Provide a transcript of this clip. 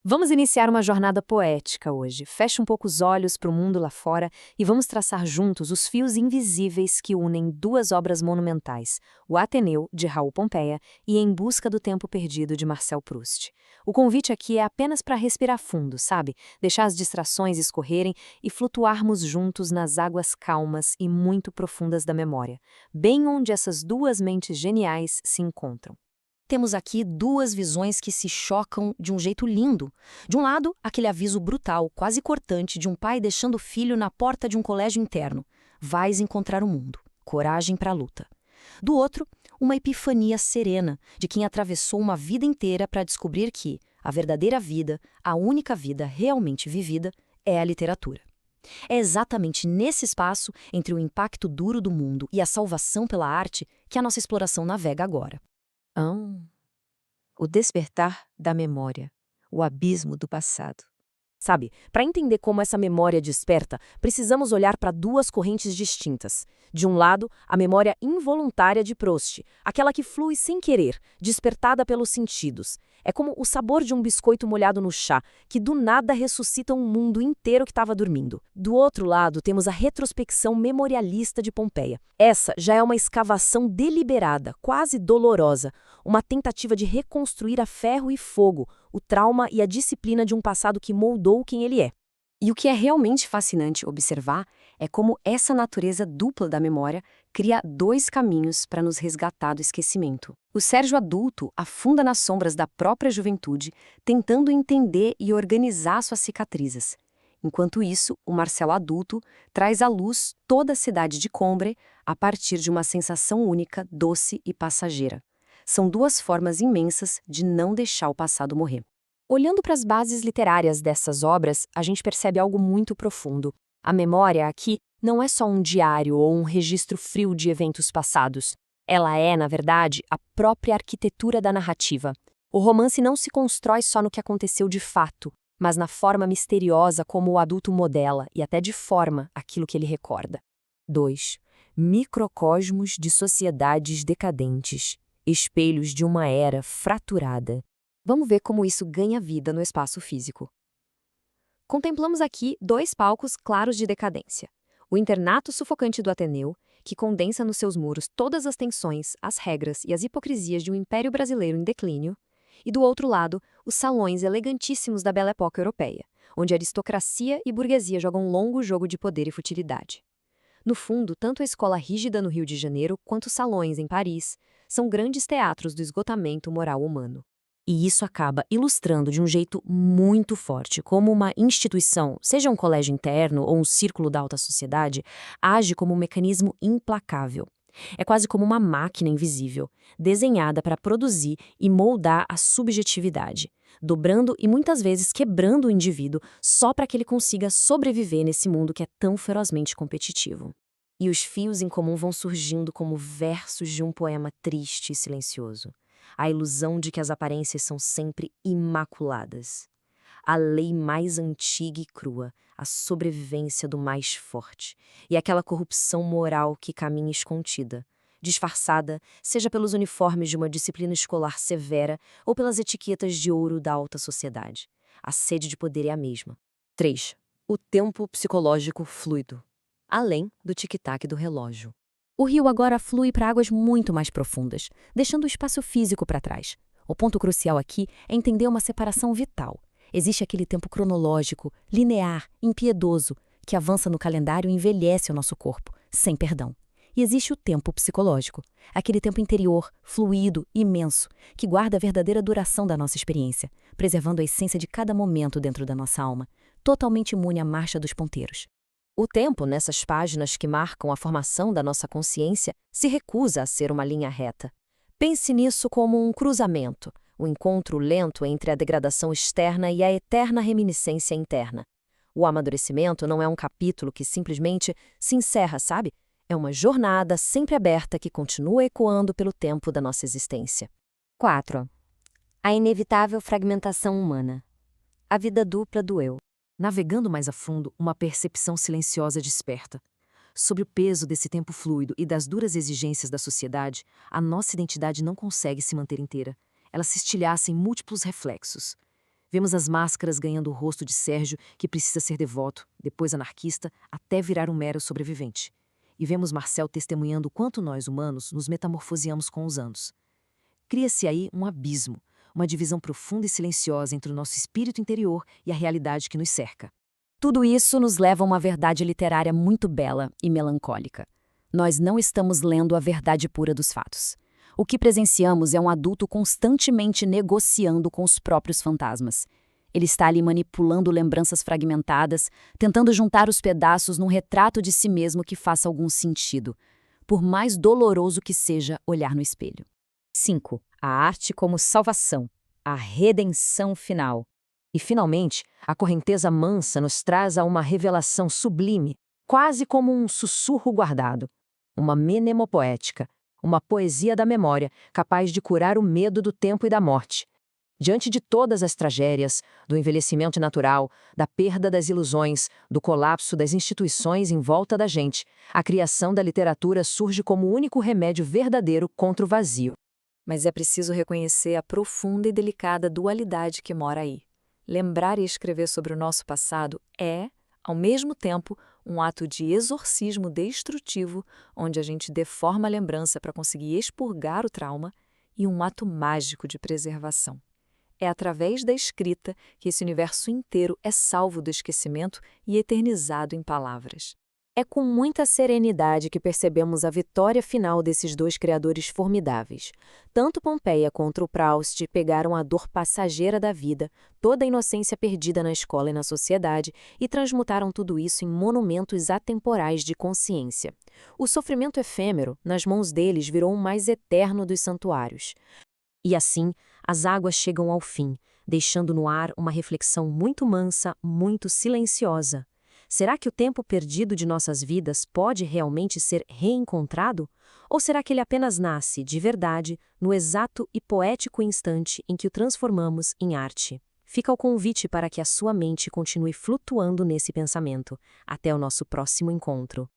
Vamos iniciar uma jornada poética hoje. Feche um pouco os olhos para o mundo lá fora e vamos traçar juntos os fios invisíveis que unem duas obras monumentais, O Ateneu, de Raul Pompeia, e Em Busca do Tempo Perdido, de Marcel Proust. O convite aqui é apenas para respirar fundo, sabe? Deixar as distrações escorrerem e flutuarmos juntos nas águas calmas e muito profundas da memória, bem onde essas duas mentes geniais se encontram. Temos aqui duas visões que se chocam de um jeito lindo. De um lado, aquele aviso brutal, quase cortante, de um pai deixando o filho na porta de um colégio interno. Vais encontrar o mundo. Coragem para a luta. Do outro, uma epifania serena, de quem atravessou uma vida inteira para descobrir que a verdadeira vida, a única vida realmente vivida, é a literatura. É exatamente nesse espaço, entre o impacto duro do mundo e a salvação pela arte, que a nossa exploração navega agora. O despertar da memória, o abismo do passado. Sabe, para entender como essa memória desperta, precisamos olhar para duas correntes distintas. De um lado, a memória involuntária de Proust, aquela que flui sem querer, despertada pelos sentidos. É como o sabor de um biscoito molhado no chá, que do nada ressuscita um mundo inteiro que estava dormindo. Do outro lado, temos a retrospecção memorialista de Pompeia. Essa já é uma escavação deliberada, quase dolorosa, uma tentativa de reconstruir a ferro e fogo, o trauma e a disciplina de um passado que moldou quem ele é. E o que é realmente fascinante observar é como essa natureza dupla da memória cria dois caminhos para nos resgatar do esquecimento. O Sérgio adulto afunda nas sombras da própria juventude, tentando entender e organizar suas cicatrizes. Enquanto isso, o Marcelo adulto traz à luz toda a cidade de Combre a partir de uma sensação única, doce e passageira. São duas formas imensas de não deixar o passado morrer. Olhando para as bases literárias dessas obras, a gente percebe algo muito profundo. A memória aqui não é só um diário ou um registro frio de eventos passados. Ela é, na verdade, a própria arquitetura da narrativa. O romance não se constrói só no que aconteceu de fato, mas na forma misteriosa como o adulto modela e até deforma aquilo que ele recorda. 2. Microcosmos de sociedades decadentes, espelhos de uma era fraturada. Vamos ver como isso ganha vida no espaço físico. Contemplamos aqui dois palcos claros de decadência. O internato sufocante do Ateneu, que condensa nos seus muros todas as tensões, as regras e as hipocrisias de um império brasileiro em declínio, e do outro lado, os salões elegantíssimos da Belle Époque europeia, onde aristocracia e burguesia jogam um longo jogo de poder e futilidade. No fundo, tanto a escola rígida no Rio de Janeiro quanto os salões em Paris são grandes teatros do esgotamento moral humano. E isso acaba ilustrando de um jeito muito forte como uma instituição, seja um colégio interno ou um círculo da alta sociedade, age como um mecanismo implacável. É quase como uma máquina invisível, desenhada para produzir e moldar a subjetividade, dobrando e muitas vezes quebrando o indivíduo só para que ele consiga sobreviver nesse mundo que é tão ferozmente competitivo. E os fios em comum vão surgindo como versos de um poema triste e silencioso. A ilusão de que as aparências são sempre imaculadas. A lei mais antiga e crua, a sobrevivência do mais forte, e aquela corrupção moral que caminha escondida, disfarçada, seja pelos uniformes de uma disciplina escolar severa ou pelas etiquetas de ouro da alta sociedade. A sede de poder é a mesma. 3. O tempo psicológico fluido, além do tic-tac do relógio. O rio agora flui para águas muito mais profundas, deixando o espaço físico para trás. O ponto crucial aqui é entender uma separação vital. Existe aquele tempo cronológico, linear, impiedoso, que avança no calendário e envelhece o nosso corpo, sem perdão. E existe o tempo psicológico, aquele tempo interior, fluido, imenso, que guarda a verdadeira duração da nossa experiência, preservando a essência de cada momento dentro da nossa alma, totalmente imune à marcha dos ponteiros. O tempo, nessas páginas que marcam a formação da nossa consciência, se recusa a ser uma linha reta. Pense nisso como um cruzamento, um encontro lento entre a degradação externa e a eterna reminiscência interna. O amadurecimento não é um capítulo que simplesmente se encerra, sabe? É uma jornada sempre aberta que continua ecoando pelo tempo da nossa existência. 4. A inevitável fragmentação humana. A vida dupla do eu. Navegando mais a fundo, uma percepção silenciosa desperta. Sob o peso desse tempo fluido e das duras exigências da sociedade, a nossa identidade não consegue se manter inteira. Ela se estilhaça em múltiplos reflexos. Vemos as máscaras ganhando o rosto de Sérgio, que precisa ser devoto, depois anarquista, até virar um mero sobrevivente. E vemos Marcel testemunhando o quanto nós, humanos, nos metamorfoseamos com os anos. Cria-se aí um abismo, uma divisão profunda e silenciosa entre o nosso espírito interior e a realidade que nos cerca. Tudo isso nos leva a uma verdade literária muito bela e melancólica. Nós não estamos lendo a verdade pura dos fatos. O que presenciamos é um adulto constantemente negociando com os próprios fantasmas. Ele está ali manipulando lembranças fragmentadas, tentando juntar os pedaços num retrato de si mesmo que faça algum sentido, por mais doloroso que seja olhar no espelho. 5. A arte como salvação, a redenção final. E, finalmente, a correnteza mansa nos traz a uma revelação sublime, quase como um sussurro guardado, uma mnemopoética, uma poesia da memória capaz de curar o medo do tempo e da morte. Diante de todas as tragédias, do envelhecimento natural, da perda das ilusões, do colapso das instituições em volta da gente, a criação da literatura surge como o único remédio verdadeiro contra o vazio. Mas é preciso reconhecer a profunda e delicada dualidade que mora aí. Lembrar e escrever sobre o nosso passado é, ao mesmo tempo, um ato de exorcismo destrutivo, onde a gente deforma a lembrança para conseguir expurgar o trauma, e um ato mágico de preservação. É através da escrita que esse universo inteiro é salvo do esquecimento e eternizado em palavras. É com muita serenidade que percebemos a vitória final desses dois criadores formidáveis. Tanto Pompeia contra o Proust pegaram a dor passageira da vida, toda a inocência perdida na escola e na sociedade, e transmutaram tudo isso em monumentos atemporais de consciência. O sofrimento efêmero, nas mãos deles, virou o mais eterno dos santuários. E assim, as águas chegam ao fim, deixando no ar uma reflexão muito mansa, muito silenciosa. Será que o tempo perdido de nossas vidas pode realmente ser reencontrado? Ou será que ele apenas nasce, de verdade, no exato e poético instante em que o transformamos em arte? Fica o convite para que a sua mente continue flutuando nesse pensamento. Até o nosso próximo encontro.